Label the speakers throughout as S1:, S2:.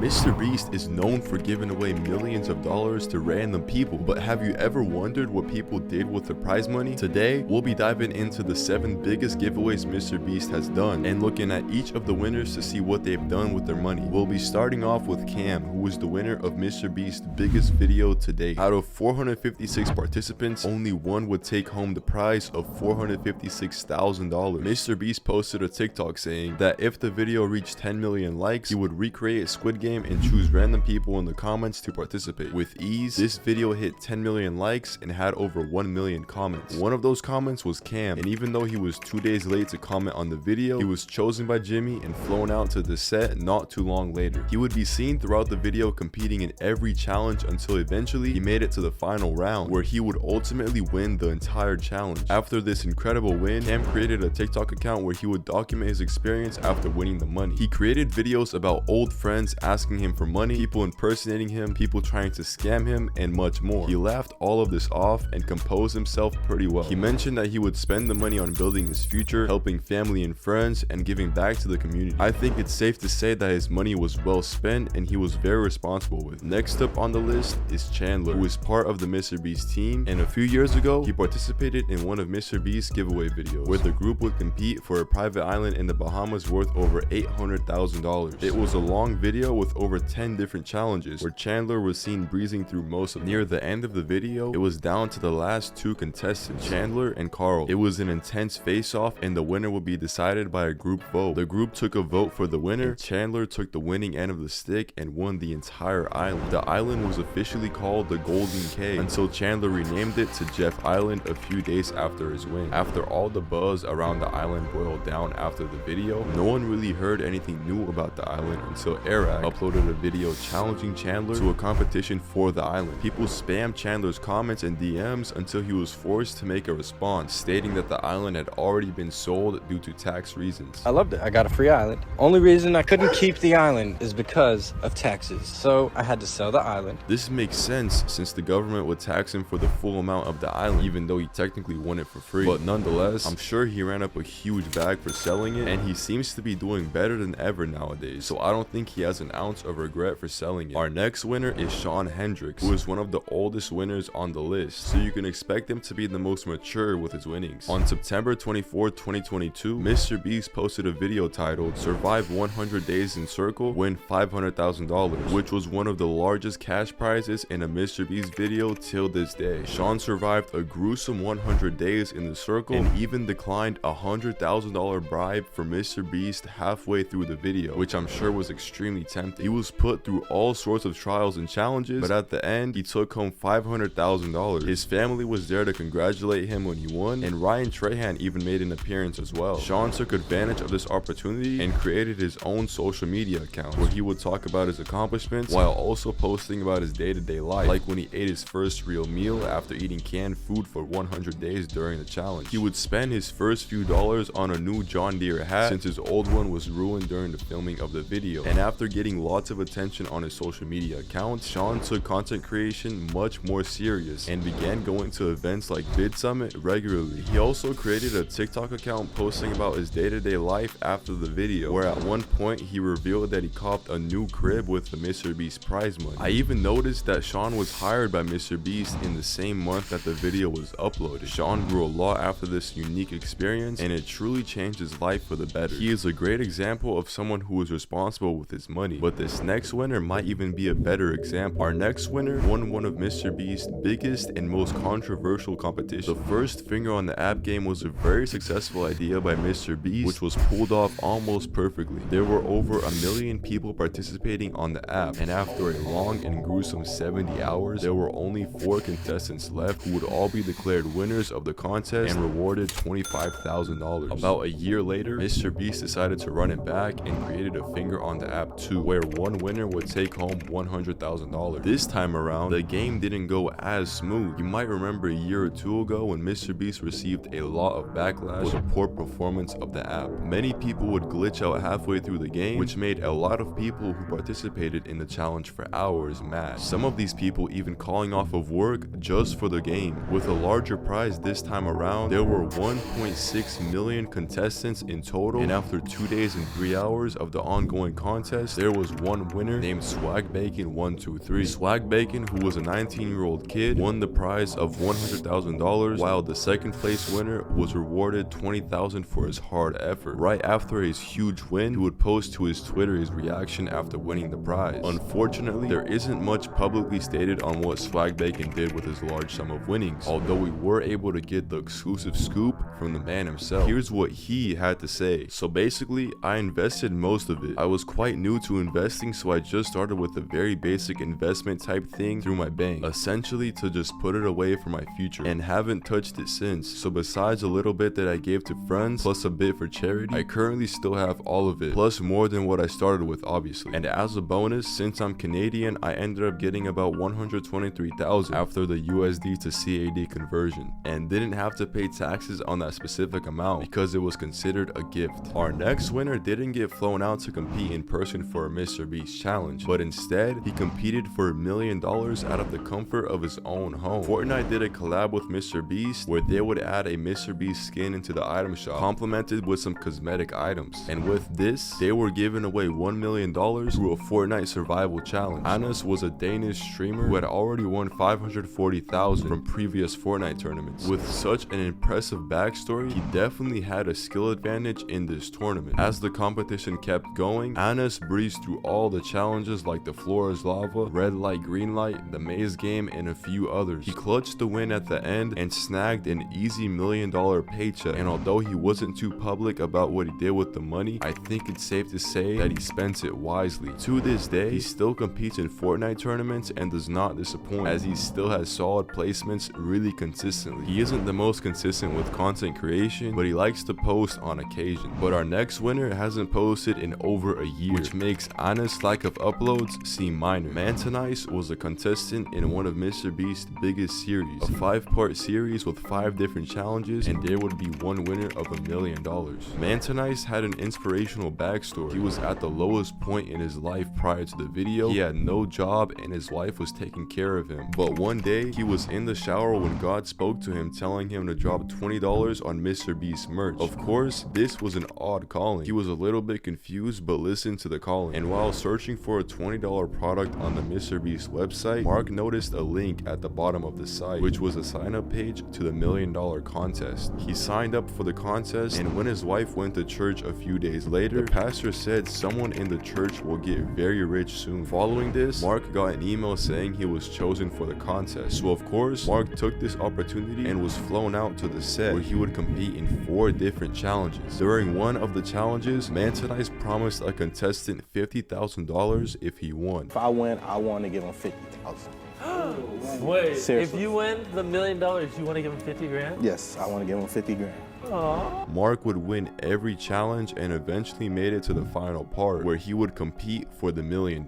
S1: MrBeast is known for giving away millions of dollars to random people, but have you ever wondered what people did with the prize money? Today, we'll be diving into the 7 biggest giveaways MrBeast has done and looking at each of the winners to see what they've done with their money. We'll be starting off with Cam, who is the winner of MrBeast's biggest video to date. Out of 456 participants, only one would take home the prize of $456,000. MrBeast posted a TikTok saying that if the video reached 10 million likes, he would recreate Squid Game and choose random people in the comments to participate. With ease, this video hit 10 million likes and had over 1 million comments. One of those comments was Cam, and even though he was 2 days late to comment on the video, he was chosen by Jimmy and flown out to the set not too long later. He would be seen throughout the video competing in every challenge until eventually he made it to the final round, where he would ultimately win the entire challenge. After this incredible win, Cam created a TikTok account where he would document his experience after winning the money. He created videos about old friends asking him for money, people impersonating him, people trying to scam him, and much more. He laughed all of this off and composed himself pretty well. He mentioned that he would spend the money on building his future, helping family and friends, and giving back to the community. I think it's safe to say that his money was well spent and he was very responsible with it. Next up on the list is Chandler, who is part of the MrBeast team, and a few years ago, he participated in one of MrBeast's giveaway videos, where the group would compete for a private island in the Bahamas worth over $800,000. It was a long video with over 10 different challenges, where Chandler was seen breezing through most of them. Near the end of the video, it was down to the last 2 contestants, Chandler and Carl. It was an intense face-off, and the winner would be decided by a group vote. The group took a vote for the winner, and Chandler took the winning end of the stick and won the entire island. The island was officially called the Golden Cay until Chandler renamed it to Jeff Island a few days after his win. After all the buzz around the island boiled down after the video, no one really heard anything new about the island until Eric uploaded a video challenging Chandler to a competition for the island. People spammed Chandler's comments and DMs until he was forced to make a response, stating that the island had already been sold due to tax reasons.
S2: I loved it. I got a free island. Only reason I couldn't keep the island is because of taxes, so I had to sell the island.
S1: This makes sense since the government would tax him for the full amount of the island, even though he technically won it for free. But nonetheless, I'm sure he ran up a huge bag for selling it, and he seems to be doing better than ever nowadays, so I don't think he has an ounce of regret for selling it. Our next winner is Sean Hendricks, who is one of the oldest winners on the list, so you can expect him to be the most mature with his winnings. On September 24, 2022, MrBeast posted a video titled "Survive 100 Days in Circle, Win $500,000," which was one of the largest cash prizes in a MrBeast video till this day. Sean survived a gruesome 100 days in the circle and even declined a $100,000 bribe for MrBeast halfway through the video, which I'm sure was extremely tempting. He was put through all sorts of trials and challenges, but at the end, he took home $500,000. His family was there to congratulate him when he won, and Ryan Trahan even made an appearance as well. Sean took advantage of this opportunity and created his own social media account, where he would talk about his accomplishments while also posting about his day-to-day life, like when he ate his first real meal after eating canned food for 100 days during the challenge. He would spend his first few dollars on a new John Deere hat since his old one was ruined during the filming of the video. And after getting lots of attention on his social media accounts, Sean took content creation much more serious and began going to events like Vid Summit regularly. He also created a TikTok account posting about his day-to-day life after the video, where at one point he revealed that he copped a new crib with the MrBeast prize money. I even noticed that Sean was hired by MrBeast in the same month that the video was uploaded. Sean grew a lot after this unique experience, and it truly changed his life for the better. He is a great example of someone who is responsible with his money, but this next winner might even be a better example. Our next winner won one of MrBeast's biggest and most controversial competitions. The first finger on the app game was a very successful idea by MrBeast, which was pulled off almost perfectly. There were over 1 million people participating on the app, and after a long and gruesome 70 hours, there were only 4 contestants left who would all be declared winners of the contest and rewarded $25,000. About a year later, MrBeast decided to run it back and created a finger on the app 2, where one winner would take home $100,000. This time around, the game didn't go as smooth. You might remember a year or 2 ago when MrBeast received a lot of backlash for the poor performance of the app. Many people would glitch out halfway through the game, which made a lot of people who participated in the challenge for hours mad. Some of these people even calling off of work just for the game. With a larger prize this time around, there were 1.6 million contestants in total, and after 2 days and 3 hours of the ongoing contest, there was was one winner named SwagBacon123. SwagBacon, who was a 19-year-old kid, won the prize of $100,000, while the second place winner was rewarded $20,000 for his hard effort. Right after his huge win, he would post to his Twitter his reaction after winning the prize. Unfortunately, there isn't much publicly stated on what SwagBacon did with his large sum of winnings, although we were able to get the exclusive scoop from the man himself. Here's what he had to say. So basically, I invested most of it. I was quite new to investing, so I just started with a very basic investment type thing through my bank, essentially to just put it away for my future, and haven't touched it since. So besides a little bit that I gave to friends, plus a bit for charity, I currently still have all of it, plus more than what I started with, obviously. And as a bonus, since I'm Canadian, I ended up getting about $123,000 after the USD to CAD conversion, and didn't have to pay taxes on that specific amount because it was considered a gift. Our next winner didn't get flown out to compete in person for a MrBeast challenge, but instead he competed for $1 million out of the comfort of his own home. Fortnite did a collab with MrBeast where they would add a MrBeast skin into the item shop, complemented with some cosmetic items, and with this they were giving away $1 million through a Fortnite survival challenge. Anas was a Danish streamer who had already won $540,000 from previous Fortnite tournaments. With such an impressive backstory, he definitely had a skill advantage in this tournament. As the competition kept going, Anas breezed through all the challenges like the floor is lava, red light, green light, the maze game, and a few others. He clutched the win at the end and snagged an easy $1 million paycheck, and although he wasn't too public about what he did with the money, I think it's safe to say that he spent it wisely. To this day, he still competes in Fortnite tournaments and does not disappoint, as he still has solid placements really consistently. He isn't the most consistent with content creation, but he likes to post on occasion. But our next winner hasn't posted in over a year, which makes Anas' lack of uploads seem minor. Mantanice was a contestant in one of MrBeast's biggest series, a 5-part series with 5 different challenges, and there would be one winner of $1 million. Mantanice had an inspirational backstory. He was at the lowest point in his life prior to the video. He had no job and his wife was taking care of him. But one day, he was in the shower when God spoke to him, telling him to drop $20 on MrBeast merch. Of course, this was an odd calling. He was a little bit confused, but listened to the calling. And while searching for a $20 product on the MrBeast website, Mark noticed a link at the bottom of the site, which was a sign-up page to the $1 million contest. He signed up for the contest, and when his wife went to church a few days later, the pastor said someone in the church will get very rich soon. Following this, Mark got an email saying he was chosen for the contest. So of course, Mark took this opportunity and was flown out to the set where he would compete in 4 different challenges. During one of the challenges, Mantanice promised a contestant $50,000 if he won.
S3: If I win, I want to give him $50,000.
S4: Wait,
S3: Seriously.
S4: if you win the $1 million, you want to give him 50 grand?
S3: Yes, I want to give him 50 grand.
S4: Aww.
S1: Mark would win every challenge and eventually made it to the final part where he would compete for the $1 million.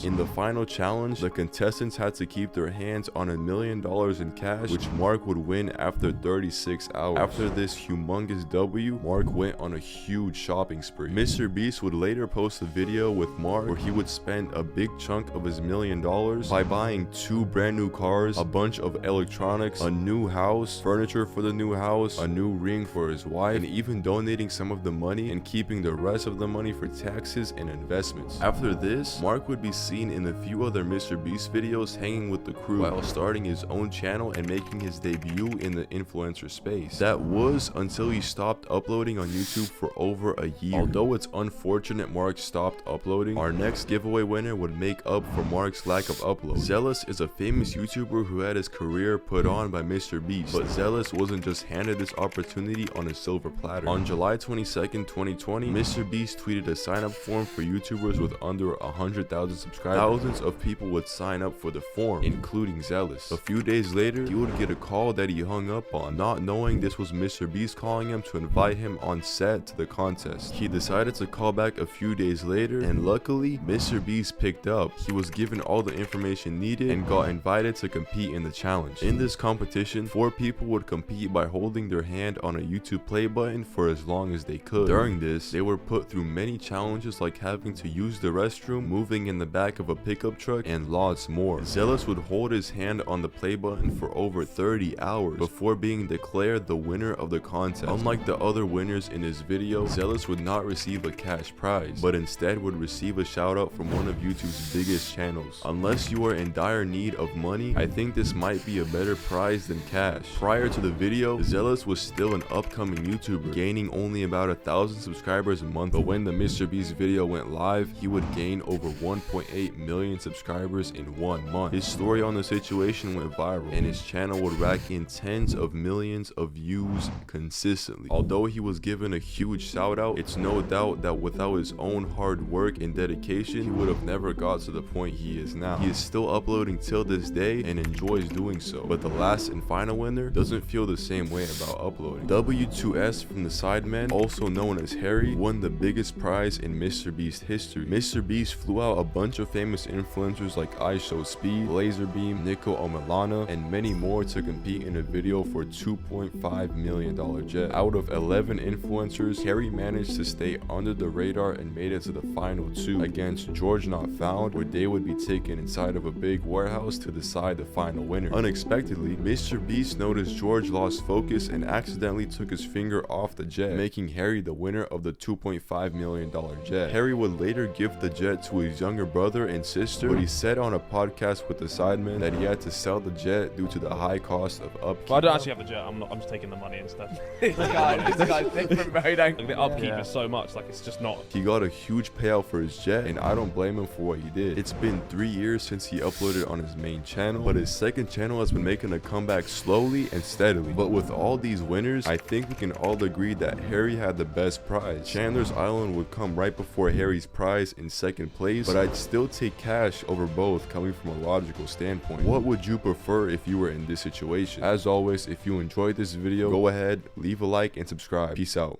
S1: In the final challenge, the contestants had to keep their hands on $1 million in cash, which Mark would win after 36 hours. After this humongous W, Mark went on a huge shopping spree. MrBeast would later post a video with Mark where he would spend a big chunk of his $1 million by buying 2 brand new cars, a bunch of electronics, a new house, furniture for the new house, a new ring for his wife, and even donating some of the money and keeping the rest of the money for taxes and investments. After this, Mark would be seen in a few other MrBeast videos hanging with the crew while starting his own channel and making his debut in the influencer space. That was until he stopped uploading on YouTube for over a year. Although it's unfortunate Mark stopped uploading, our next giveaway winner would make up for Mark's lack of upload. Zealous is a famous YouTuber who had his career put on by MrBeast, but Zealous wasn't just handed this opportunity on a silver platter. On July 22nd, 2020, MrBeast tweeted a sign-up form for YouTubers with under 100,000 subscribers. Thousands of people would sign up for the form, including Zealous. A few days later, he would get a call that he hung up on, not knowing this was MrBeast calling him to invite him on set to the contest. He decided to call back a few days later, and luckily, MrBeast picked up. He was given all the information needed and got invited to compete in the challenge. In this competition, 4 people would compete by holding their hand on a YouTube play button for as long as they could. During this, they were put through many challenges like having to use the restroom, moving in the back of a pickup truck, and lots more. Zealous would hold his hand on the play button for over 30 hours before being declared the winner of the contest. Unlike the other winners in his video, Zealous would not receive a cash prize, but instead would receive a shout out from one of YouTube's biggest channels. Unless you are in dire need of money, I think this might be a better prize than cash. Prior to the video, Zealous was still an upcoming YouTuber, gaining only about 1,000 subscribers a month, but when the MrBeast video went live, he would gain over 1.8 million subscribers in 1 month. His story on the situation went viral, and his channel would rack in tens of millions of views consistently. Although he was given a huge shout out, it's no doubt that without his own hard work and dedication, he would have never got to the point he is now. He is still uploading till this day and enjoys doing so, but the last and final winner doesn't feel the same way about uploading. W2S from the Sidemen, also known as Harry, won the biggest prize in MrBeast history. MrBeast flew out a bunch of famous influencers like iShowSpeed, Lazerbeam, Nico Omelana, and many more to compete in a video for $2.5 million jet. Out of 11 influencers, Harry managed to stay under the radar and made it to the final 2 against George Not Found, where they would be taken inside of a big warehouse to decide the final winner. Unexpectedly, MrBeast noticed George lost focus and accidentally took his finger off the jet, making Harry the winner of the $2.5 million jet. Harry would later give the jet to his younger brother and sister, but he said on a podcast with the Sidemen that he had to sell the jet due to the high cost of upkeep.
S5: Well, I don't actually have the jet. I'm just taking the money instead.
S6: This guy's different, bro.
S5: Like, the upkeep is so much, like it's just not.
S1: He got a huge payout for his jet, and I don't blame him for what he did. It's been 3 years since he uploaded on his main channel, but his second channel has been making a comeback slowly and steadily. But with all these winners, I think we can all agree that Harry had the best prize. Chandler's Island would come right before Harry's prize in second place, but I'd still take cash over both coming from a logical standpoint. What would you prefer if you were in this situation? As always, if you enjoyed this video, go ahead, leave a like and subscribe. Peace out.